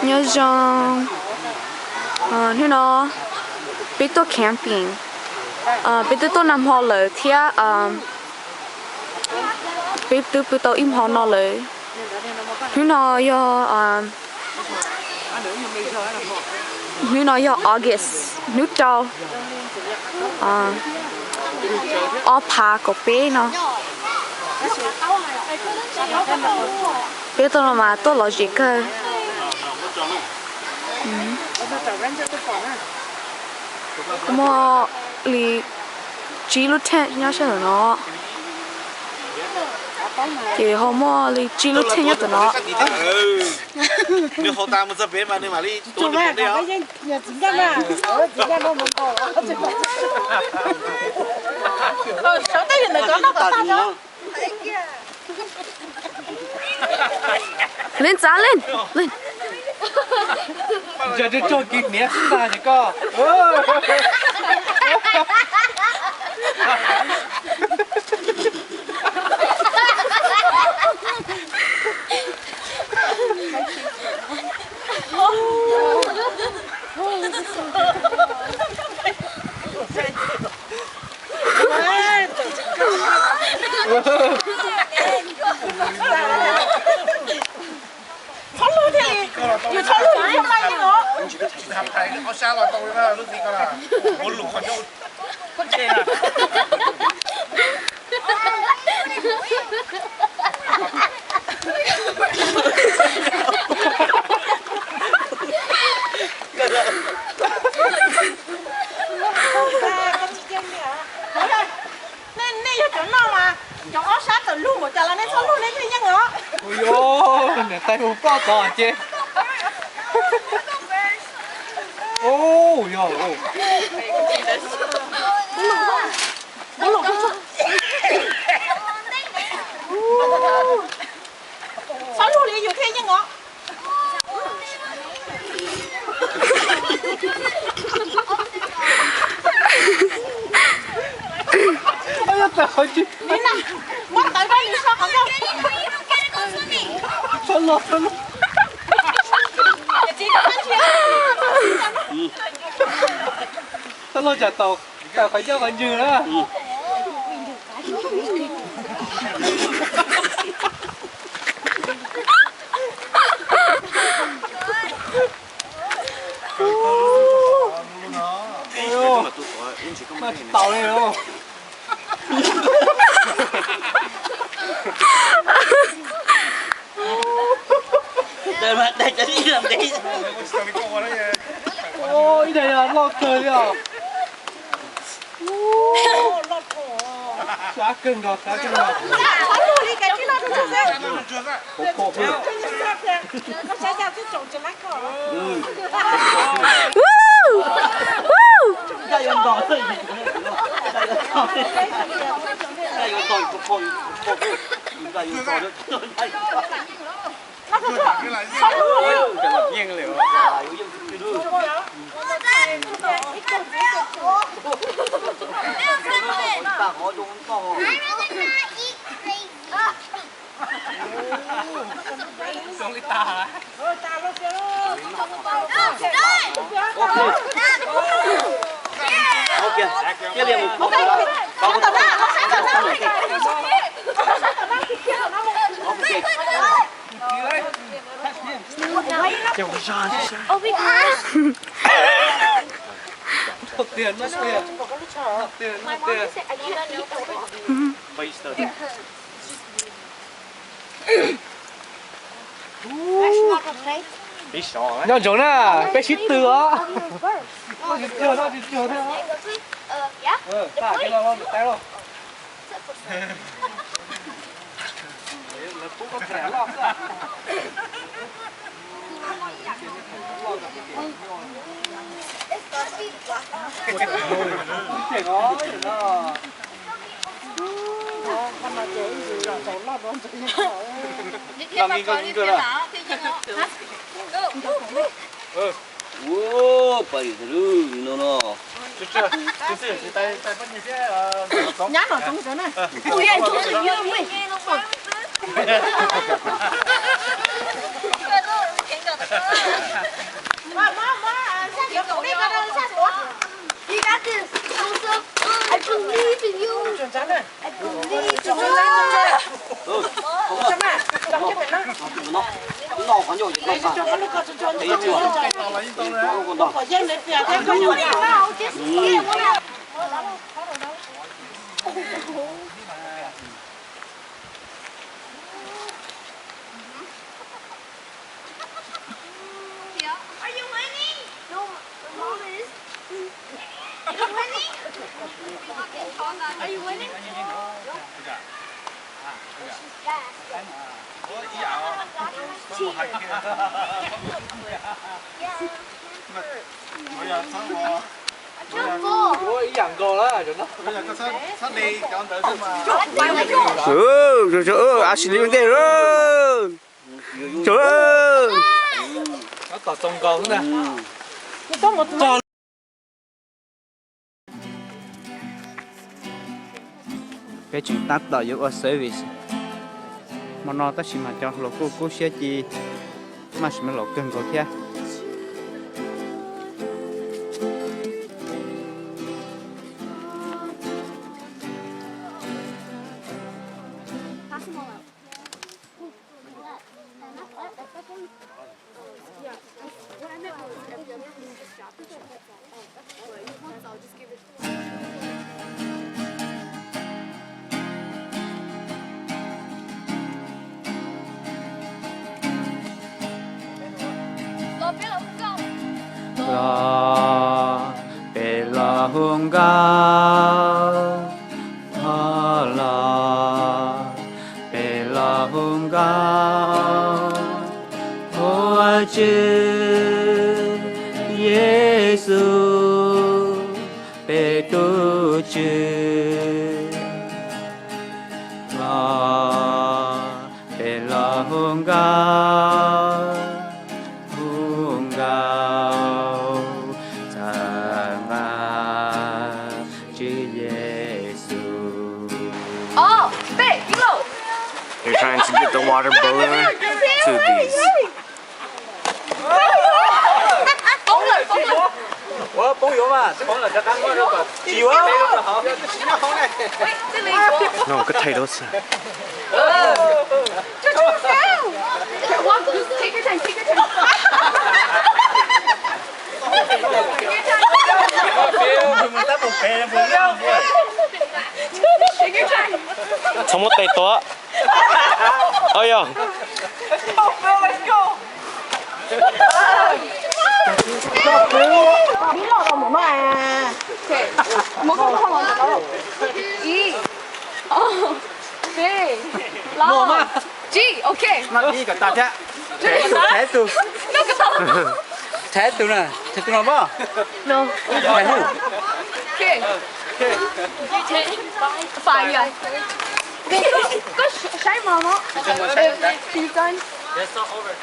nhớ rằng thế nó biết tôi camping biết tôi nằm họ lời thì biết tôi im họ nó lời thế nó do August nước trâu ở pa của bé nó biết tôi mà tôi lo gì cơ mà li chỉ lúc thế nhớ xem nó thì hôm mà li chỉ lúc thế nhớ tụi nó nếu họ ta muốn ra bé mà nên mà đi chúng mày có cái nhà chính ra mà chính ra nó muốn cổ sáu tay hiện tại nó có sao đó lên giá lên giờ đi cho kịp nhé ta thì có sáu lúa thì nhiều sáu lúa thì không may nữaทำไทยเขาช้าเราโตแล้วลูกนี่ก็ล่ะคนหลุดคนโยนคนเจน่ะnên cho chỗ nào mà chỗ áo sát từ luôn một chả là nên sáu lúa nên thì nhá ngó ôi yo nè tay hụt bao to chứ ô yo sáu lúa thì nhiều thế nhá ngó đi nào mất tới đây sao không đâu 살로 살로 자 tàu tàu phải cho còn dư nữa mà tàu này không đây cho đi làm đi ôi đây là lọt trời à xá cưng rồi sáu lúa đi cái kia nó được chưa khổ nó sẽ giao cái chồng cho lát cỏ ra dùng đỏ thôi ra dùng đỏ thôi ra dùng đỏ được nó cứ thở sáu lúa cái lập nhiên liệu xuống cái ta hả ok kia liền một Hộp tiền mất tiền. Tiền. Nhỏ chỗ nè, cái xít tưa. Nó xít tưa thôi. Thả cái nào không, tay không. Là cũng có khỏe lắm. Trẻ ngó nó làm gì con cơ là ô bảy thứ nó chưa tay bắt như thế nhát ở trong cái này chân chắn này. Chân chắn. Chân mẹ, đọc cho mẹ nó. nó còn nhiều gì Cho nó có cho nó. còn Có dân đấy phía thế có nhiều gì đâu chứ. Are you winning? No, Mom is. Are you winning? Are you winning? Ủa ý dặn cô đó rồi nó. Ashley bên đây rồi. Trời ơi. Nó còn tông con nữa nè. cái chuyện tắt đợi ở service mà nó ta chỉ mà cho lỗ cô sẽ chi mà chỉ mà lỗ cần có kia la bella hunga la bella hunga hoa chư Giêsu bê tu chư la bella hunga You're trying to get the water balloon to these. Ủa, bố vô mà, bố là cho ăn quá đâu mà. Chiều á. No, good titles. Take your time, take your time. 정못 돼 있어. 어여. G, okay. nó đi cả ta chứ thế từ nè thế từ nào bao No. Okay. Fine, guys. Go shine, Mama. You done? It's not over.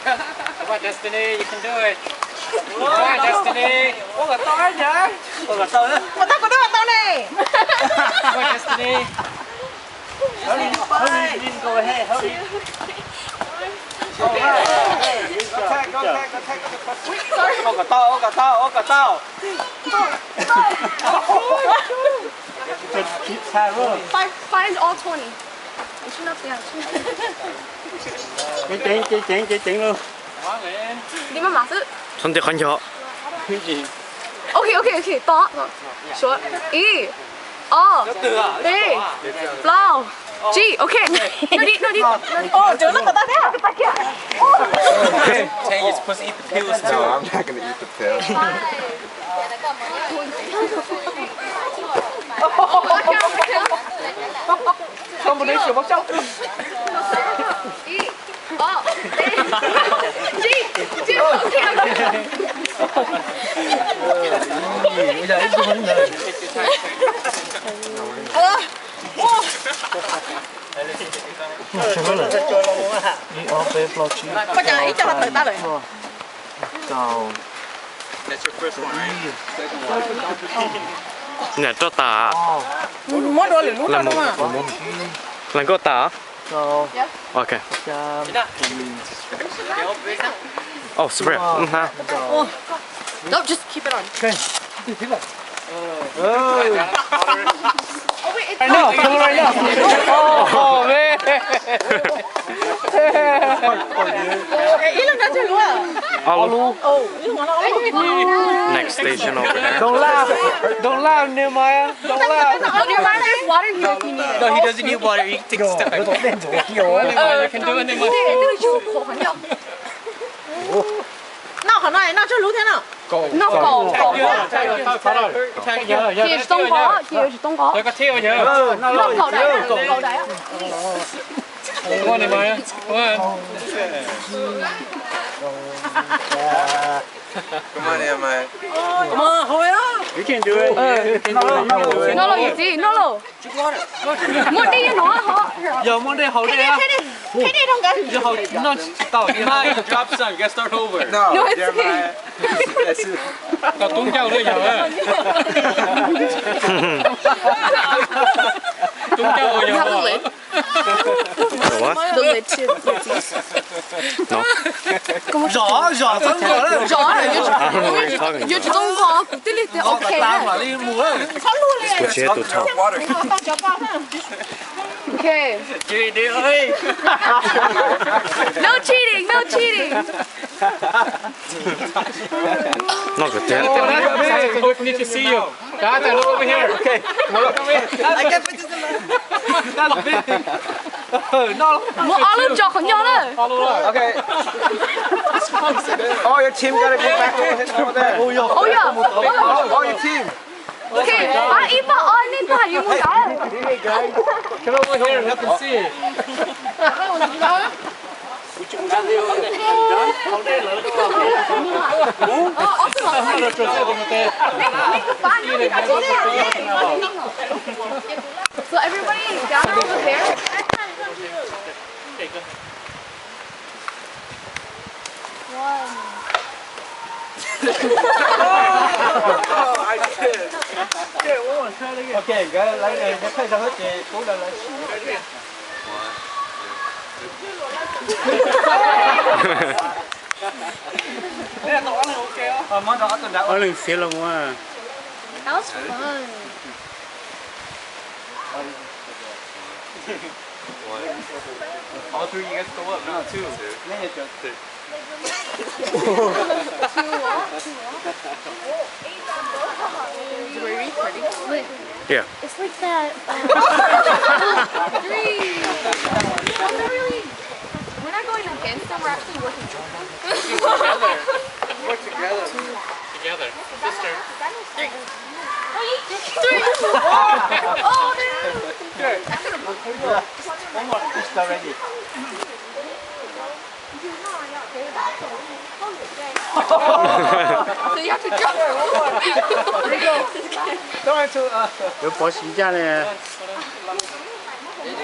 Come on, Destiny, you can do it. Come on, Destiny. Ủa là tôi nhá. Ủa là tôi đó. Mà tao có đó tao này. Come on, Destiny. Hurry, go ahead, hurry. Go cả tao. Find all 20. You should not be on. chị luôn你们马是 선택하죠. OK OK OK 到说一二对 blau G OK 那里 Ồ, chỗ nó có tao thế. Change is supposed to eat the pills too. No, I'm not gonna eat the pill. Không một đấy chiều bóc trong. G OK Bây giờ ít hơn rồi. Có chờ ý cho nó tự tao lại. That's your first one, right? Nè, cho tả. Muốn đôi liền lúc Là đâu một. mà. Lần có tả. Ok. Oh, spray. Ha. No, just keep it on. Right now, come on right now. Oh man. 이름 자체 뭐야? Alu. 이름 뭐야? Next station over there. Don't laugh, Nehemiah. Don't laugh. There's water here if you need it. No, he doesn't need water. He takes stuff. Nehemiah can do it, Nehemiah. 那好耐，那这楼天呢？ Nó cổ Chị Chị Đông có, chị Đông có. Tôi có theo nhớ. Nó cổ đấy, cổ đấy. Come on, Nehemiah. Come on. Come on, Nehemiah. You can do it. You can do it. Nó là gì? Nó là một đi nó họ. Giờ muốn đây hậu đây á. Thế đi không cần. Giờ hậu nó tao Nehemiah drop some. Get start over. No, No, it's Jeremiah. That's it. Tao tung châu đây giờ. Tung châu rồi Have the giờ. lid. The what? The lid to your teeth. No. Rõ xong rồi đấy. Rõ rồi. I don't know what you're talking Yo about. Đông có, cũng tích lệ ok đấy. đi mua. Switch it to top. Water. Okay. Chị đi ơi. No cheating, no cheating. Not good yet. We need to see you. Dad, look over here. Okay. Look over here. I can't put this in there. That's big. No. Một alo cho con nhau đấy. Okay. Oh, your team gotta go back over there. Oh yeah. Oh, your team. Okay. À ít mà ai nên ta yêu một cái. Come over here. Let them see it. So everybody gather over there. Okay, cái lấy này cái thay ra hết chị cố lên lấy. Nè tao ăn ok không? Món đó tao đã. Ở lên xe luôn à. That was fun. All three you guys go up. No, two. Yeah, two. Yeah. It's like that. Three. We're not going against them. We're actually working with them. Work together. Together. Sister. Three. One more. It's already. So you have to jump. There you go. Going to Yo bỏ xí ra nè.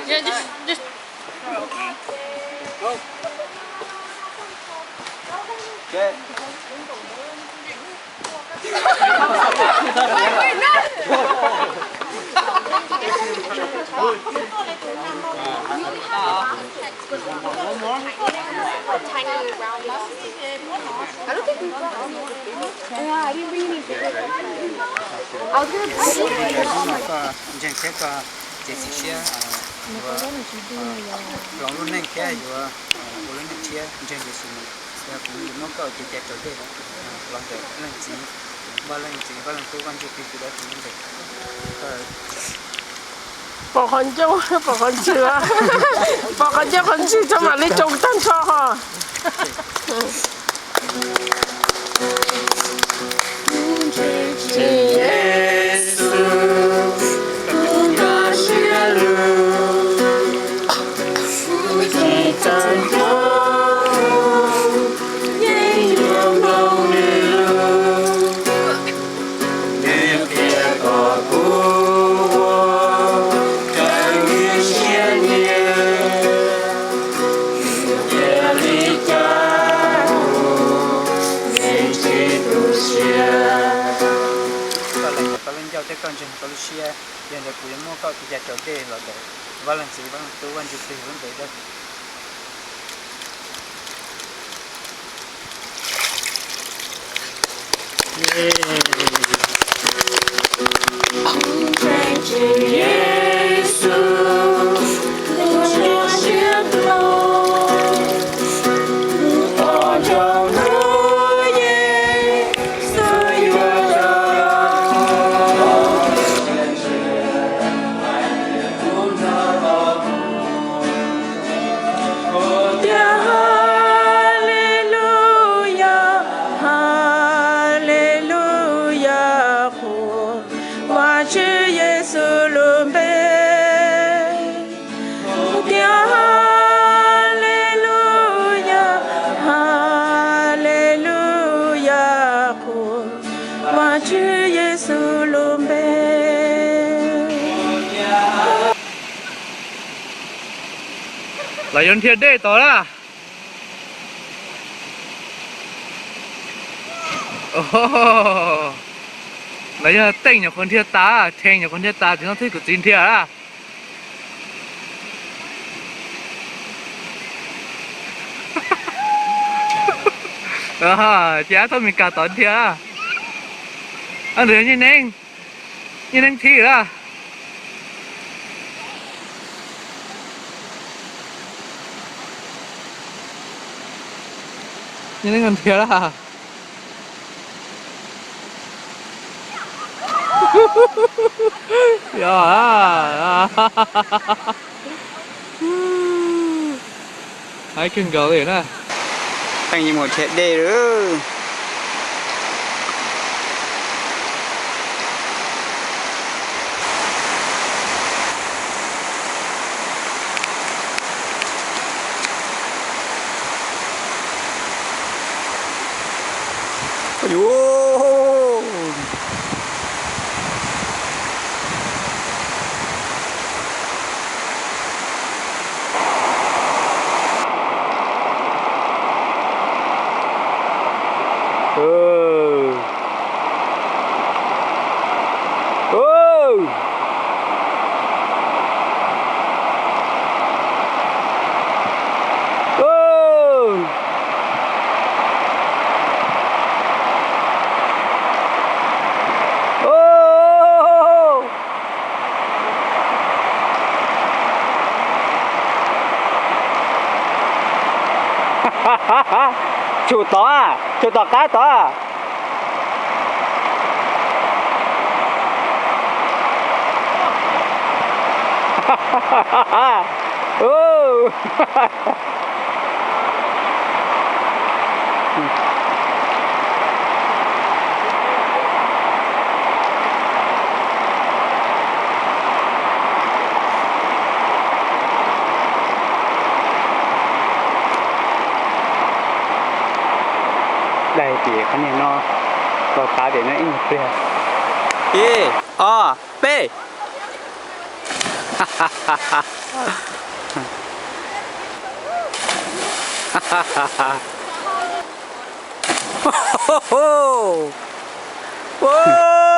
Yeah, just. Okay. Wait, no. Tiny round ones. I don't think we got any. Yeah, I didn't bring any bigger. I was gonna bring it. có dân sẽ có chế sĩ xe lòng luôn nên kia rồi bộ lên chia dân chế sĩ mình và cũng nó có chế chế trở về lòng để lên chỉ ba lần cố gắng chế thì đó thì mình được bỏ con châu bỏ con chưa bỏ con châu con chưa cho mà lấy trồng tan cho họ con chừng có xe hiện tại cũng mua có cái chỗ đây là để và lần gì bằng tôi vẫn chụp hình vấn đề đó lại dân thiên đê tỏ ra lại dân tên nhà con thiên ta tên nhà con thiên ta thì nó thích của chính thiên à chả tôi mình cả tận thiên à anh lừa như nên thi ra như nên còn thiệt à I can go in à anh như một thiệt đê nữa Ôi chủ tỏ cá tỏ đây thì cái này nó có cá để nó ít một kia e a b Whoa!